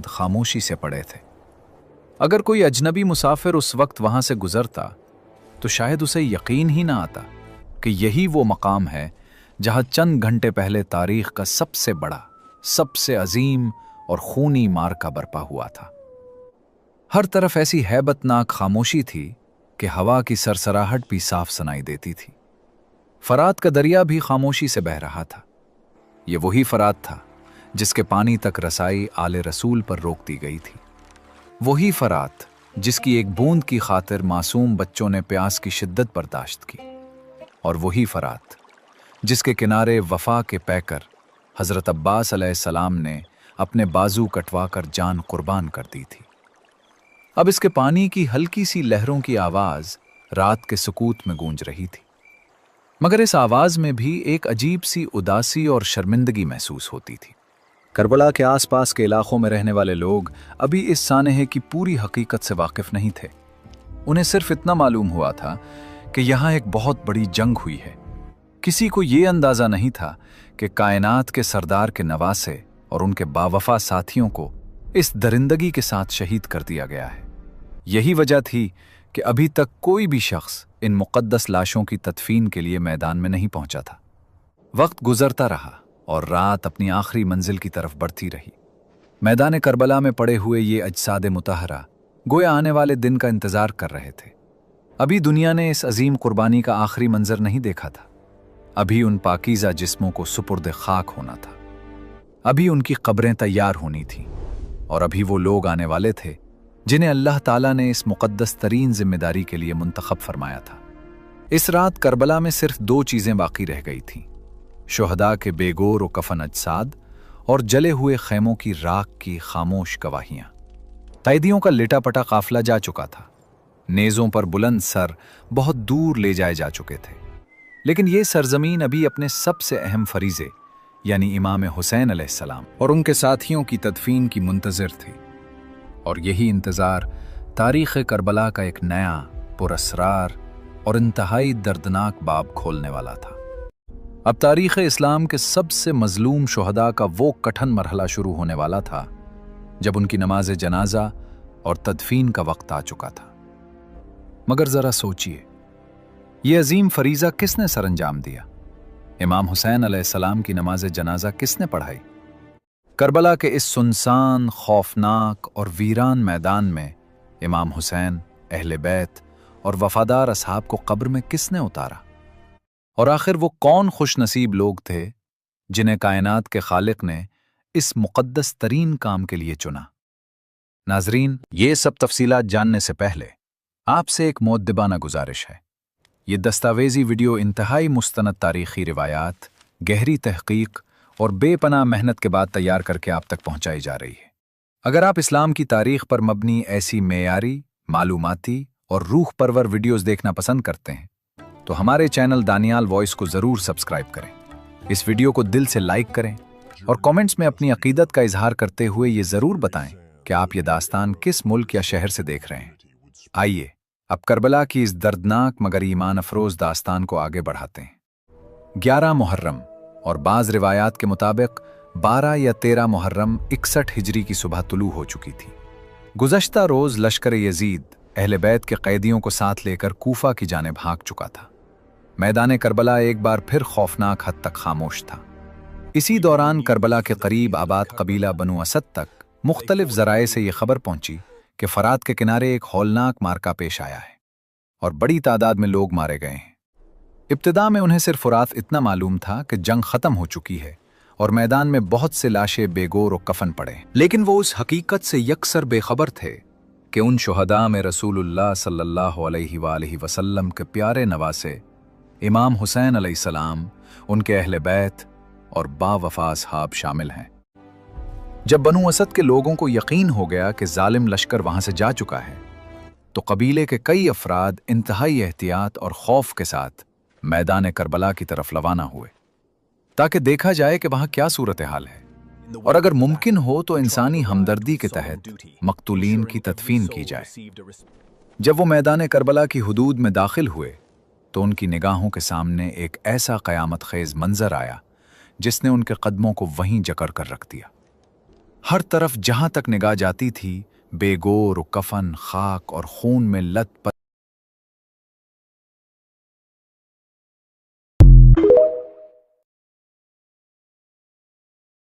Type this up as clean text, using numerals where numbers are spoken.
खामोशी से पड़े थे। अगर कोई अजनबी मुसाफिर उस वक्त वहां से गुजरता तो शायद उसे यकीन ही ना आता कि यही वो मकाम है जहां चंद घंटे पहले तारीख का सबसे बड़ा, सबसे अजीम और खूनी मार्का बरपा हुआ था। हर तरफ ऐसी हैबतनाक खामोशी थी कि हवा की सरसराहट भी साफ सुनाई देती थी। फरात का दरिया भी खामोशी से बह रहा था। ये वही फरात था जिसके पानी तक रसाई आले रसूल पर रोक दी गई थी। वही फरात जिसकी एक बूंद की खातिर मासूम बच्चों ने प्यास की शिद्दत बर्दाश्त की। और वही फरात जिसके किनारे वफा के पैकर हज़रत अब्बास अलैहिस्सलाम ने अपने बाजू कटवा कर जान कुर्बान कर दी थी। अब इसके पानी की हल्की सी लहरों की आवाज़ रात के सुकूत में गूंज रही थी, मगर इस आवाज़ में भी एक अजीब सी उदासी और शर्मिंदगी महसूस होती थी। करबला के आसपास के इलाकों में रहने वाले लोग अभी इस सानहे की पूरी हकीकत से वाकिफ नहीं थे। उन्हें सिर्फ इतना मालूम हुआ था कि यहाँ एक बहुत बड़ी जंग हुई है। किसी को ये अंदाज़ा नहीं था कि कायनात के सरदार के नवासे और उनके बावफा साथियों को इस दरिंदगी के साथ शहीद कर दिया गया है। यही वजह थी कि अभी तक कोई भी शख्स इन मुक़द्दस लाशों की तदफीन के लिए मैदान में नहीं पहुंचा था। वक्त गुजरता रहा और रात अपनी आखिरी मंजिल की तरफ बढ़ती रही। मैदान करबला में पड़े हुए ये अजसाद मुतहरा गोया आने वाले दिन का इंतज़ार कर रहे थे। अभी दुनिया ने इस अजीम कुर्बानी का आखिरी मंजर नहीं देखा था। अभी उन पाकीज़ा जिस्मों को सुपुर्द खाक होना था। अभी उनकी कब्रें तैयार होनी थीं और अभी वो लोग आने वाले थे जिन्हें अल्लाह ताला ने इस मुक़द्दस तरीन जिम्मेदारी के लिए मुंतखब फरमाया था। इस रात करबला में सिर्फ दो चीज़ें बाकी रह गई थीं, शुहदा के बेगोर व कफन अजसाद और जले हुए खैमों की राख की खामोश गवाहियाँ। कैदियों का लिटापटा काफिला जा चुका था। नेज़ों पर बुलंद सर बहुत दूर ले जाए जा चुके थे, लेकिन ये सरजमीन अभी अपने सबसे अहम फरीज़े यानी इमाम हुसैन अलैहिस्सलाम और उनके साथियों की तदफीन की मुंतज़िर थी। और यही इंतज़ार तारीख़ करबला का एक नया, पुरअसरार और इंतहाई दर्दनाक बाब खोलने वाला था। अब तारीख़ इस्लाम के सबसे मज़लूम शुहदा का वो कठिन मरहला शुरू होने वाला था जब उनकी नमाज जनाजा और तदफीन का वक्त आ चुका था। मगर ज़रा सोचिए, ये अजीम फरीज़ा किसने सरअंजाम दिया? इमाम हुसैन अलैहिस्सलाम की नमाज जनाजा किसने पढ़ाई? करबला के इस सुनसान, खौफनाक और वीरान मैदान में इमाम हुसैन, अहले बैत और वफादार असहाब को कब्र में किसने उतारा? और आखिर वो कौन खुश नसीब लोग थे जिन्हें कायनात के खालिक ने इस मुक़द्दस तरीन काम के लिए चुना? नाजरीन, ये सब तफसीलात जानने से पहले आपसे एक मुअद्दिबाना गुजारिश है। ये दस्तावेज़ी वीडियो इंतहाई मुस्तनद तारीख़ी रिवायात, गहरी तहक़ीक़ और बेपनाह मेहनत के बाद तैयार करके आप तक पहुंचाई जा रही है। अगर आप इस्लाम की तारीख पर मबनी ऐसी मेयारी, मालूमाती और रूह परवर वीडियोस देखना पसंद करते हैं तो हमारे चैनल दानियाल वॉइस को ज़रूर सब्सक्राइब करें। इस वीडियो को दिल से लाइक करें और कमेंट्स में अपनी अकीदत का इजहार करते हुए ये ज़रूर बताएं कि आप ये दास्तान किस मुल्क या शहर से देख रहे हैं। आइए अब करबला की इस दर्दनाक मगर ईमान अफरोज़ दास्तान को आगे बढ़ाते हैं। 11 मुहर्रम और बाज़ रिवायात के मुताबिक 12 या 13 मुहर्रम 61 हिजरी की सुबह तुलू हो चुकी थी। गुज़श्ता रोज़ लश्कर यजीद अहले बैत के कैदियों को साथ लेकर कूफा की जानिब भाग चुका था। मैदान करबला एक बार फिर खौफनाक हद तक खामोश था। इसी दौरान करबला के करीब आबाद कबीला बनु असद तक मुख्तलिफ ज़राए से यह खबर पहुंची कि फरात के किनारे एक हौलनाक मार्का पेश आया है और बड़ी तादाद में लोग मारे गए हैं। इब्तिदा में उन्हें सिर्फ फरात इतना मालूम था कि जंग ख़त्म हो चुकी है और मैदान में बहुत से लाशें बेगोर और कफन पड़े, लेकिन वो उस हकीकत से यकसर बेखबर थे कि उन शुहदा में रसूलुल्लाह सल्लल्लाहु अलैहि वसल्लम के प्यारे नवासे इमाम हुसैन अलैहिस्सलाम, उनके अहले बैत और बावफा असहाब शामिल हैं। जब बनु असद के लोगों को यकीन हो गया कि जालिम लश्कर वहां से जा चुका है तो कबीले के कई अफराद इंतहाई एहतियात और खौफ के साथ मैदान करबला की तरफ रवाना हुए ताकि देखा जाए कि वहां क्या सूरत हाल है और अगर मुमकिन हो तो इंसानी हमदर्दी के तहत मकतूलीन की तदफीन की जाए। जब वो मैदान करबला की हुदूद में दाखिल हुए तो उनकी निगाहों के सामने एक ऐसा क़यामत ख़ेज़ मंजर आया जिसने उनके कदमों को वहीं जकड़ कर रख दिया। हर तरफ जहां तक निगाह जाती थी बेगोर कफन खाक और खून में लत